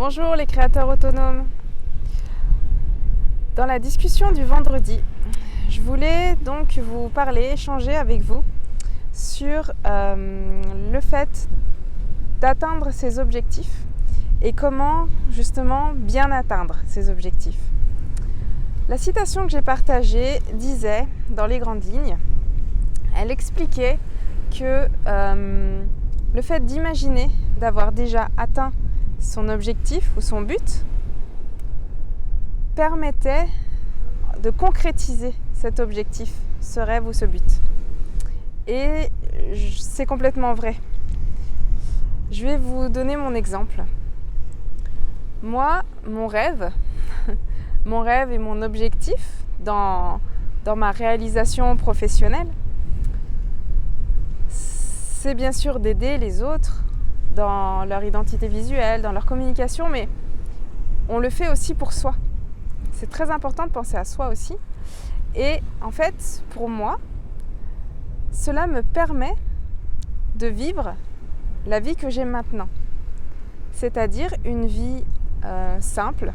Bonjour les créateurs autonomes. Dans la discussion du vendredi, je voulais donc vous parler, échanger avec vous sur le fait d'atteindre ses objectifs et comment justement bien atteindre ces objectifs. La citation que j'ai partagée disait, dans les grandes lignes, elle expliquait que le fait d'imaginer d'avoir déjà atteint son objectif ou son but permettait de concrétiser cet objectif, ce rêve ou ce but. Et c'est complètement vrai. Je vais vous donner mon exemple. Moi, mon rêve et mon objectif dans ma réalisation professionnelle, c'est bien sûr d'aider les autres dans leur identité visuelle, dans leur communication, mais on le fait aussi pour soi. C'est très important de penser à soi aussi. Et en fait, pour moi, cela me permet de vivre la vie que j'ai maintenant. C'est-à-dire une vie simple,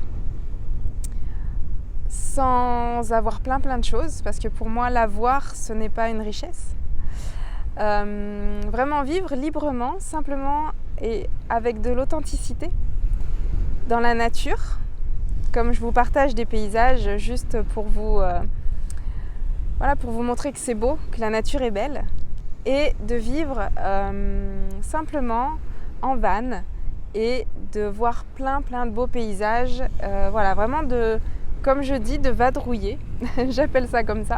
sans avoir plein de choses, parce que pour moi, l'avoir, ce n'est pas une richesse. Vraiment vivre librement, simplement et avec de l'authenticité dans la nature, comme je vous partage des paysages juste pour vous montrer que c'est beau, que la nature est belle, et de vivre simplement en van et de voir plein de beaux paysages, vraiment comme je dis, de vadrouiller, j'appelle ça comme ça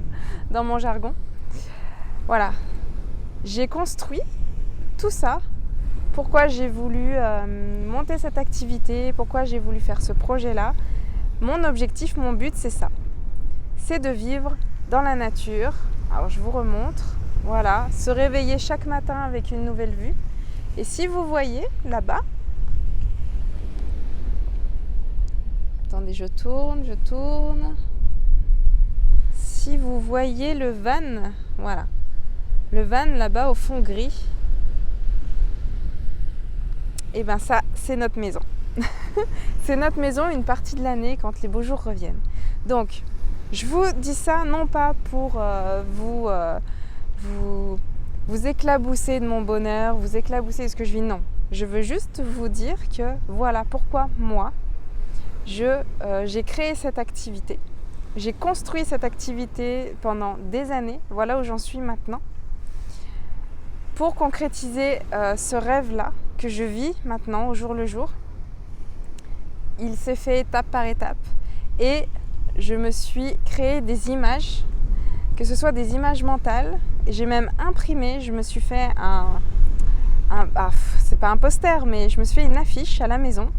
dans mon jargon. Voilà. J'ai construit tout ça. Pourquoi j'ai voulu monter cette activité, pourquoi j'ai voulu faire ce projet-là. Mon objectif, mon but, c'est ça. C'est de vivre dans la nature. Alors je vous remontre. Voilà, se réveiller chaque matin avec une nouvelle vue. Et si vous voyez là-bas, attendez, je tourne. Si vous voyez le van, voilà. Le van là-bas au fond gris, et bien ça, c'est notre maison. C'est notre maison une partie de l'année quand les beaux jours reviennent. Donc, je vous dis ça non pas pour vous éclabousser de mon bonheur, vous éclabousser de ce que je vis, non. Je veux juste vous dire que voilà pourquoi moi, j'ai créé cette activité. J'ai construit cette activité pendant des années, voilà où j'en suis maintenant. Pour concrétiser ce rêve-là que je vis maintenant au jour le jour, il s'est fait étape par étape et je me suis créé des images, que ce soit des images mentales, et j'ai même imprimé, je me suis fait c'est pas un poster, mais je me suis fait une affiche à la maison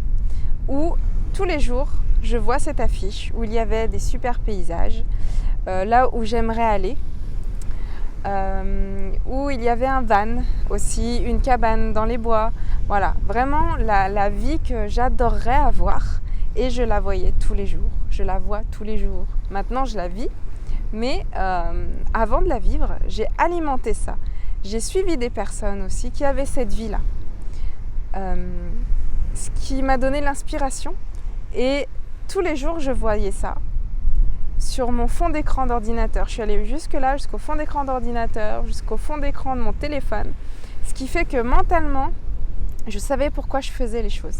où tous les jours je vois cette affiche où il y avait des super paysages, là où j'aimerais aller. Où il y avait un van aussi, une cabane dans les bois. Voilà, vraiment la vie que j'adorerais avoir et je la voyais tous les jours. Je la vois tous les jours. Maintenant, je la vis, mais avant de la vivre, j'ai alimenté ça. J'ai suivi des personnes aussi qui avaient cette vie-là. Ce qui m'a donné l'inspiration et tous les jours, je voyais ça. Sur mon fond d'écran d'ordinateur. Je suis allée jusque-là, jusqu'au fond d'écran d'ordinateur, jusqu'au fond d'écran de mon téléphone. Ce qui fait que mentalement, je savais pourquoi je faisais les choses.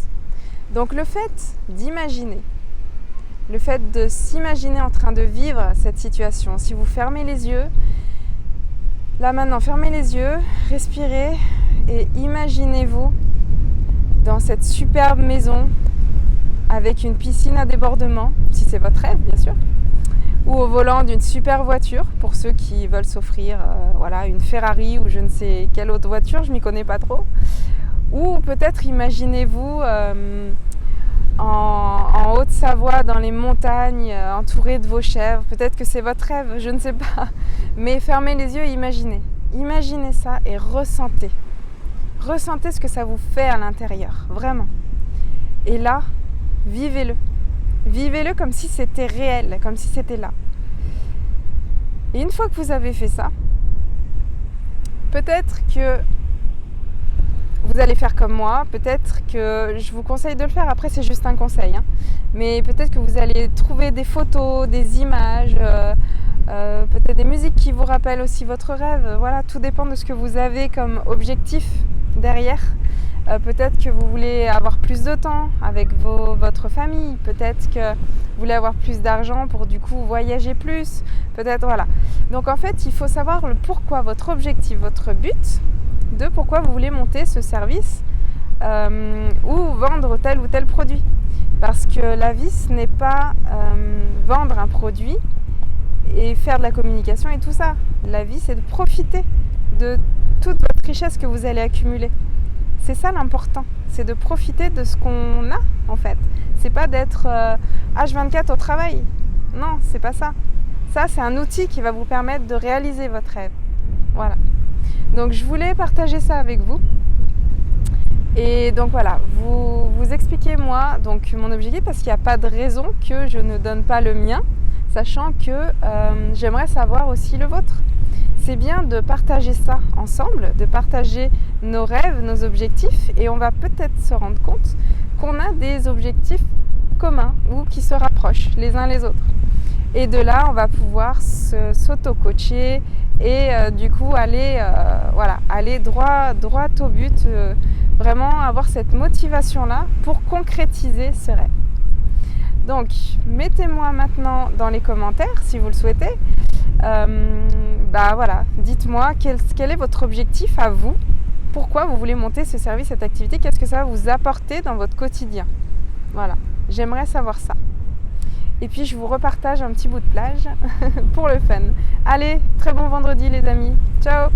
Donc le fait d'imaginer, le fait de s'imaginer en train de vivre cette situation, si vous fermez les yeux, là maintenant, fermez les yeux, respirez et imaginez-vous dans cette superbe maison avec une piscine à débordement, si c'est votre rêve bien sûr, ou au volant d'une super voiture pour ceux qui veulent s'offrir une Ferrari ou je ne sais quelle autre voiture, je m'y connais pas trop. Ou peut-être imaginez-vous en Haute-Savoie dans les montagnes entouré de vos chèvres, peut-être que c'est votre rêve, je ne sais pas. Mais fermez les yeux et imaginez. Imaginez ça et ressentez. Ressentez ce que ça vous fait à l'intérieur, vraiment. Et là, vivez-le. Vivez-le comme si c'était réel, comme si c'était là. Et une fois que vous avez fait ça, peut-être que vous allez faire comme moi. Peut-être que je vous conseille de le faire. Après, c'est juste un conseil. Mais peut-être que vous allez trouver des photos, des images, peut-être des musiques qui vous rappellent aussi votre rêve. Voilà, tout dépend de ce que vous avez comme objectif derrière. Peut-être que vous voulez avoir plus de temps avec votre famille. Peut-être que vous voulez avoir plus d'argent pour du coup voyager plus. Peut-être, voilà. Donc en fait, il faut savoir le pourquoi, votre objectif, votre but de pourquoi vous voulez monter ce service ou vendre tel ou tel produit. Parce que la vie, ce n'est pas vendre un produit et faire de la communication et tout ça. La vie, c'est de profiter de toute votre richesse que vous allez accumuler. C'est ça l'important, c'est de profiter de ce qu'on a en fait. C'est pas d'être H24 au travail. Non, c'est pas ça. Ça, c'est un outil qui va vous permettre de réaliser votre rêve. Voilà. Donc je voulais partager ça avec vous. Et donc voilà, vous expliquez moi donc mon objectif parce qu'il n'y a pas de raison que je ne donne pas le mien, sachant que j'aimerais savoir aussi le vôtre. C'est bien de partager ça ensemble, de partager nos rêves, nos objectifs, et on va peut-être se rendre compte qu'on a des objectifs communs ou qui se rapprochent les uns les autres. Et de là, on va pouvoir s'auto-coacher et du coup aller droit au but, vraiment avoir cette motivation-là pour concrétiser ce rêve. Donc, mettez-moi maintenant dans les commentaires si vous le souhaitez. Dites-moi quel est votre objectif à vous, pourquoi vous voulez monter ce service, cette activité, qu'est-ce que ça va vous apporter dans votre quotidien. Voilà, j'aimerais savoir ça. Et puis je vous repartage un petit bout de plage pour le fun. Allez, très bon vendredi les amis, ciao.